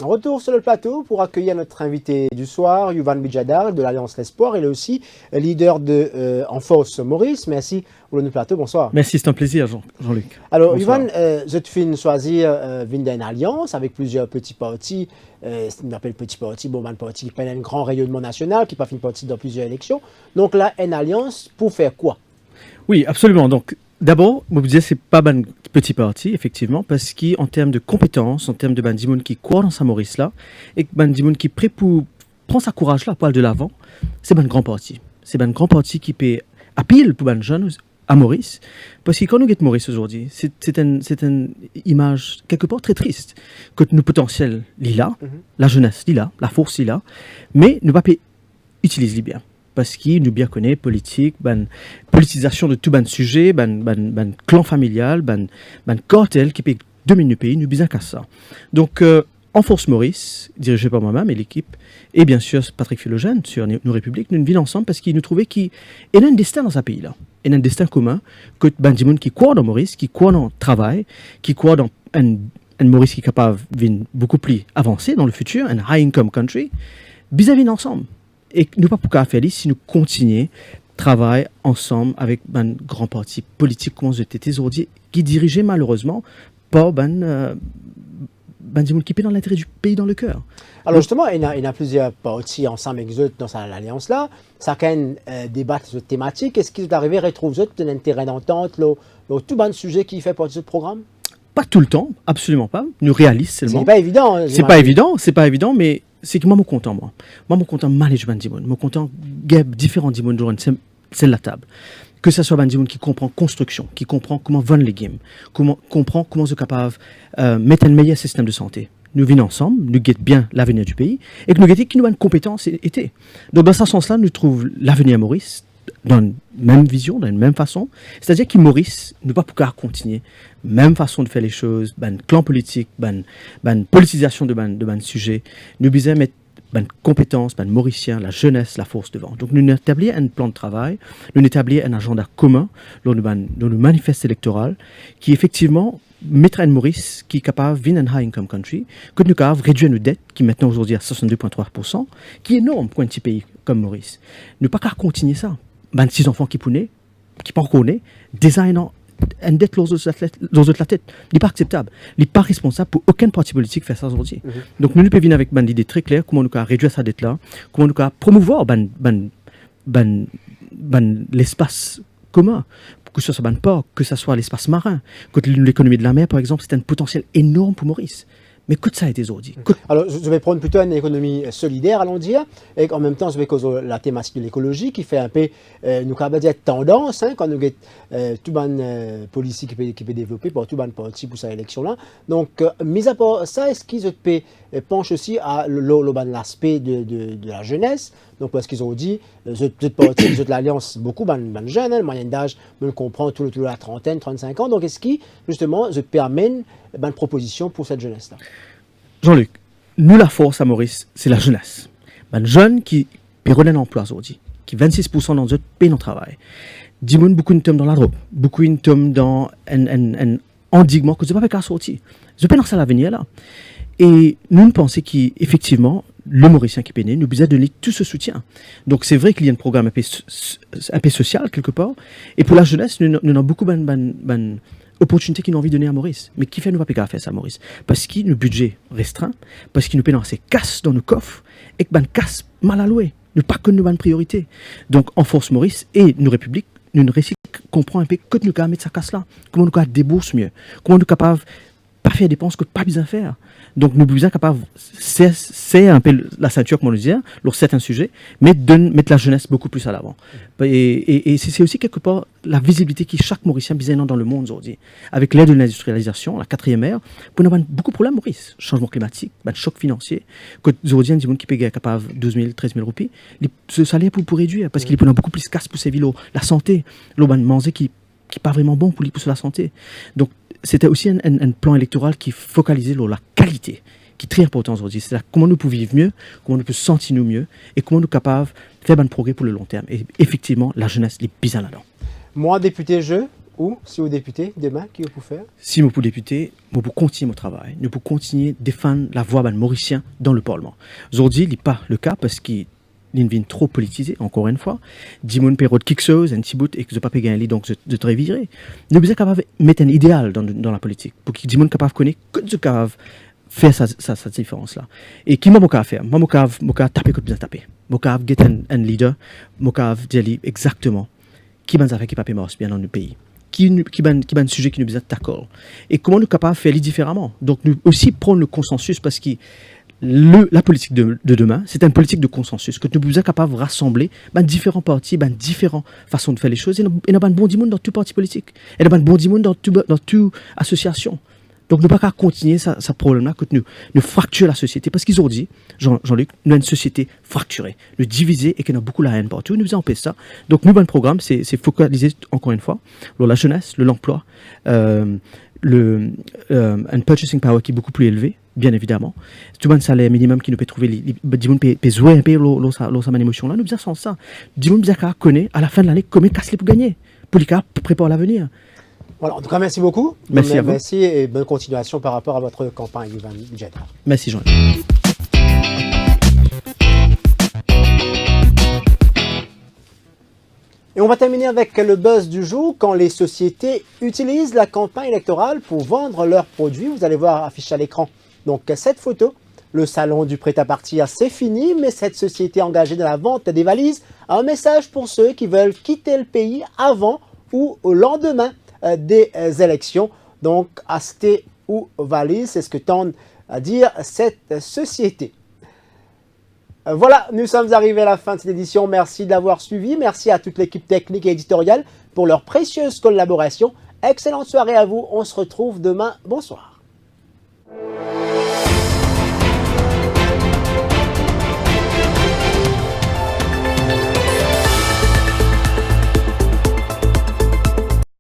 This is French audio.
En retour sur le plateau pour accueillir notre invité du soir, Yuvan Bijadar de l'Alliance L'Espoir. Il est aussi leader de En Force Maurice. Merci pour le plateau. Bonsoir. Merci, c'est un plaisir, Jean-Luc. Alors, bonsoir. Yuvan, je te fais choisir une alliance avec plusieurs petits partis. On appelle petit parti, bon, un parti qui prend un grand rayonnement national, qui pas fait une partie dans plusieurs élections. Donc là, une alliance pour faire quoi? Oui, absolument. Donc, d'abord, vous disiez, c'est pas un petit parti, effectivement, parce qu'en termes de compétences, en termes de bandimoun qui croit dans sa Maurice là, et bandimoun qui prêt pour prendre sa courage là, pour aller de l'avant, c'est un grand parti. C'est un grand parti qui peut à pile pour un jeune à Maurice, parce que quand nous guettons Maurice aujourd'hui, c'est une image quelque part très triste, que nos potentiels là, la jeunesse là, la force là, mais nous pas utiliser bien. Parce qu'il nous bien connaît politique, politisation de tout sujet, clan familial, cartel qui peut dominer le pays, nous bien qu'à ça. Donc, en Force Maurice, dirigé par moi-même et l'équipe, et bien sûr Patrick Philogène sur nos républiques, nous vivons ensemble parce qu'il nous trouvait qu'il y a un destin dans ce pays-là. Il y a un destin commun que Bandimoun qui croit dans Maurice, qui croit dans le travail, qui croit dans un Maurice qui est capable de beaucoup plus avancer dans le futur, un high-income country, vis-à-vis ensemble. Et nous pas pour faire si nous continuons à travailler ensemble avec un grand parti politique comme c'était aujourd'hui, qui dirigeait malheureusement par qui paie dans l'intérêt du pays dans le cœur. Alors justement, il y a plusieurs partis ensemble avec eux dans l'alliance là. Ça quand débat sur thématique. Est-ce qu'il est arrivé à retrouver un intérêt d'entente tout bon sujet qui fait partie de ce programme? Pas tout le temps, absolument pas. Nous réalisons seulement. C'est pas évident. Hein, c'est pas évident, mais c'est que moi, je suis content, moi. Moi, je suis content de manager Bandimoun. Je suis content de différents Dimoun dans la table. Que ce soit un Dimoun qui comprend construction, qui comprend comment vendre les games, comprend comment se capable mettre un meilleur système de santé. Nous venons ensemble, nous guettons bien l'avenir du pays, et que nous guettons qui nous a une compétence été. Donc, dans ce sens-là, nous trouvons l'avenir à Maurice dans une même vision, dans une même façon. C'est-à-dire que Maurice ne peut pas pouvoir continuer même façon de faire les choses, clan politique, politisation de sujet. Nous besoin mettre compétences, mauricien, la jeunesse, la force devant. Donc nous établissons un plan de travail, nous établissons un agenda commun dans le manifeste électoral qui effectivement mettra un Maurice qui est capable de vivre un high income country, que nous capable de réduire nos dettes qui maintenant aujourd'hui à 62,3%, qui est énorme pour un petit pays comme Maurice. Nous ne pouvons pas continuer ça. 6 enfants qui pounaient, qui pas encore nés, designant une dette dans la tête. Il n'est pas acceptable. Il n'est pas responsable pour aucun parti politique faire ça aujourd'hui. Donc nous pouvons venir avec une idée très claire comment nous pouvons réduire cette dette-là, comment nous pouvons promouvoir l'espace commun, que ce soit un port, que ce soit l'espace marin, que l'économie de la mer, par exemple, c'est un potentiel énorme pour Maurice. Mais que ça a été aujourd'hui. Alors, je vais prendre plutôt une économie solidaire, allons dire, et en même temps, je vais causer la thématique de l'écologie qui fait un peu, nous avons dire tendance, hein, quand nous avons tout le policy qui peut développer pour tout le parti pour cette élection-là. Donc, mis à part ça, est-ce qu'ils penchent aussi à l'aspect de la jeunesse? Donc, parce qu'ils ont dit, l'Alliance, beaucoup de jeunes, le moyen d'âge, me comprend tout la trentaine, 35 ans. Donc, est-ce qu'ils, justement, permettent une proposition pour cette jeunesse-là? Jean-Luc, nous, la force à Maurice, c'est la jeunesse. Un jeune qui peut un emploi aujourd'hui, qui 26% dans notre pays de travail. Dis-moi, beaucoup de dans la drogue, beaucoup de dans un endiguement que je ne peux pas sortir. Je peux dans ça l'avenir là. Et nous pensons qu'effectivement, le Mauricien qui est né, nous besoin donner tout ce soutien. Donc c'est vrai qu'il y a un programme un peu social quelque part. Et pour la jeunesse, nous avons beaucoup d'opportunités qui nous ont envie de donner à Maurice. Mais qui fait nous pas faire ça à Maurice? Parce qu'il y a un budget restreint, parce qu'il nous paye dans ces casses dans nos coffres, et que casse mal alloué. Nous pas que nous avons une priorité. Donc en Force Maurice et nos républiques, nous comprenons un peu que nous avons mettre sa casse là, comment nous avons débourser mieux, comment nous sommes capables pas faire des dépenses que pas besoin de faire. Donc nous sommes capables, c'est un peu la ceinture, comme on le disait, sur certains sujets, mais de mettre la jeunesse beaucoup plus à l'avant. Et c'est aussi quelque part la visibilité qui chaque Mauricien besoin dans le monde aujourd'hui. Avec l'aide de l'industrialisation, la 4e ère, pour nous avoir beaucoup de problèmes, Maurice. Changement climatique, choc financier, que aujourd'hui, des gens qui payent capable 12 000, 13 000 roupies, ce salaire pour réduire, parce qu'il est beaucoup plus casse pour ces villes, la santé, manger qui n'est pas vraiment bon pour la santé. Donc, c'était aussi un plan électoral qui focalisait sur la qualité, qui est très important aujourd'hui. C'est comment nous pouvons vivre mieux, comment nous pouvons sentir nous mieux, et comment nous sommes capables de faire un progrès pour le long terme. Et effectivement, la jeunesse est bien là-dedans. Moi, député, Ou, si vous député, demain, qui vous pouvez faire? Si nous pouvons députer, nous pouvons continuer mon travail. Nous pouvons continuer à défendre la voix des Mauriciens dans le Parlement. Aujourd'hui, ce n'est pas le cas parce qu'il vient trop politisé, encore une fois. Dimon période quelque chose, un petit bout, et que je ne peux pas gagner, donc je te virer. Nous sommes capables de mettre un idéal dans la politique pour que Dimon capable de connaître, que je capable faire cette différence-là. Et qui m'a capable faire? Moi, je taper comme je taper. Je capable get un leader, je capable dire exactement qui va faire qui pas bien dans le pays. Qui un sujet qui nous besoin d'accord et comment nous sommes capables de faire différemment. Donc nous aussi prendre le consensus parce que la politique de demain, c'est une politique de consensus que nous sommes capables de rassembler différents partis, différentes façons de faire les choses et nous avons un bon monde dans tout parti politique et nous avons un bon monde dans toute association. Donc, nous ne pouvons pas continuer ce problème-là que nous fracturons la société. Parce qu'ils ont dit, Jean-Luc, nous avons une société fracturée, nous divisée et qu'il y a beaucoup de haine partout. Nous faisons ça. Donc, nous, notre programme, c'est focalisé, encore une fois, sur la jeunesse, l'emploi, un purchasing power qui est beaucoup plus élevé, bien évidemment. Tout le monde salaire minimum qui nous peut trouver, du monde peut jouer un peu sa émotion-là. Nous faisons ça. Du monde connaît à la fin de l'année combien casse les pour gagner, pour les cas préparer l'avenir. Voilà, en tout cas, merci beaucoup. Merci à vous. Merci et bonne continuation par rapport à votre campagne, Ivan Djeddah. Merci, Jean. Et on va terminer avec le buzz du jour quand les sociétés utilisent la campagne électorale pour vendre leurs produits. Vous allez voir affiché à l'écran. Donc cette photo, le salon du prêt-à-partir, c'est fini, mais cette société engagée dans la vente des valises a un message pour ceux qui veulent quitter le pays avant ou au lendemain des élections. Donc, acheter ou valise, c'est ce que tente à dire cette société. Voilà, nous sommes arrivés à la fin de cette édition. Merci d'avoir suivi. Merci à toute l'équipe technique et éditoriale pour leur précieuse collaboration. Excellente soirée à vous. On se retrouve demain. Bonsoir.